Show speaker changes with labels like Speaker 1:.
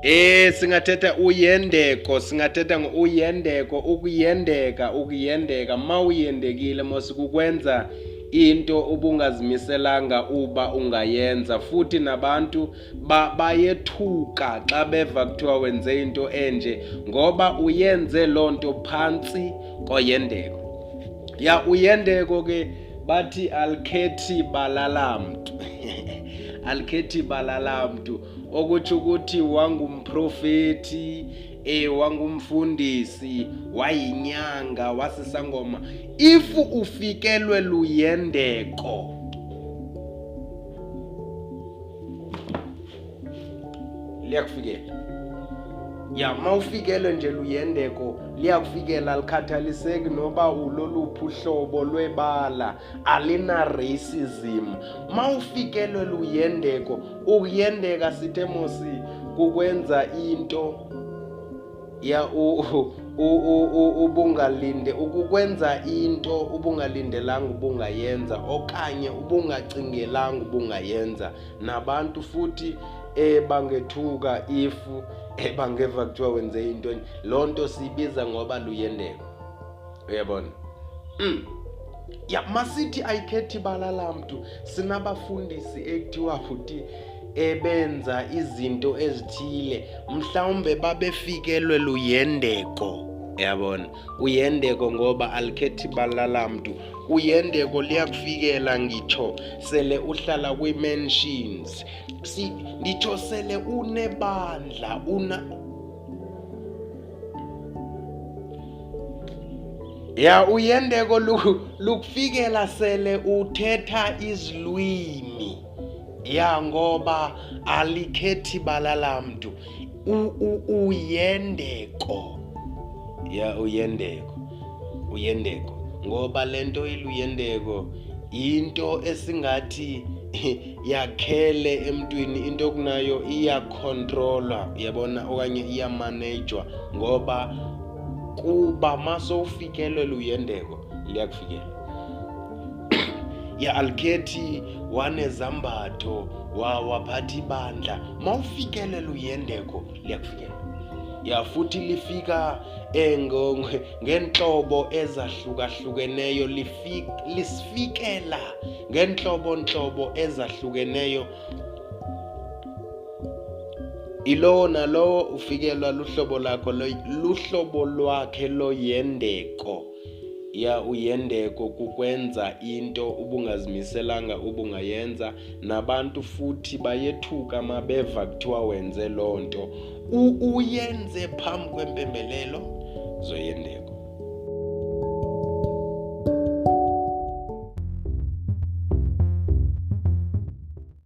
Speaker 1: Singathetha uyendeko, singathetha uyendeko, ukuyendeka, mawuyendekile mos kukwenza into ubungazimiselanga uba ungayenza, futhi nabantu bayethuka xa beva kuthiwa wenze into enje ngoba uyenze loo nto phantsi koyendeko. Uyendeko ke bathi alikhethi balala mntu alikhethi balala mntu, okutsho ukuthi wangumprofeti, wangumfundisi, wayinyanga, wasisangoma. If ufikelwe luyendeko, liyakufikela. Mawufikelwe nje luyendeko liyakufikela, alikhathaliseki noba uloluphi uhlobo lwebala, alina racism. Mawufikelwe luyendeko, ukuyendeka sithe mosi kukwenza into ukukwenza into ubungalindelanga ubungayenza, okanye ubungacingelanga ubungayenza. Nabantu futhi bangethuka if bangeva kuthiwa wenze into. Loo nto siyibiza ngoba luyendeko. Uyabona? Masithi ayikhethi balala mntu, sinabafundisi ekuthiwa futhi benza izinto ezithile, mhlawumbe babefikelwe luyendeko. Uyabona? Uyendeko ngoba alikhethi balala mntu. Uyendeko liyakufikela ngitsho sele uhlala kwi-mansions, nditsho sele unebandla, uyendeko lukufikela sele uthetha izilwimi, ngoba alikhethi balala mntu. Uyendeko. Uyendeko ngoba lento iluyendeko into esingathi yakhele emntwini, into kunayo iyacontrola, uyabona, okanye iyamanejwa, ngoba kuba masowufikelwe luyendeko liyakufikela. Alikhethi wanezambatho, waphatha ibandla, mawufikelwe luyendeko liyakufikela. Futhi lifika ngeentlobo ezahlukahlukeneyo, lisifikela ngeentlobo ezahlukeneyo. Ilo nalo ufikelwa luhlobo lakho, luhlobo lwakhe loyendeko. Uyendeko kukwenza into ubungazimiselanga ubungayenza, nabantu futhi bayethuka mabeva kuthiwa wenze loo nto uyenze phambi kwempembelelo zoyendeko.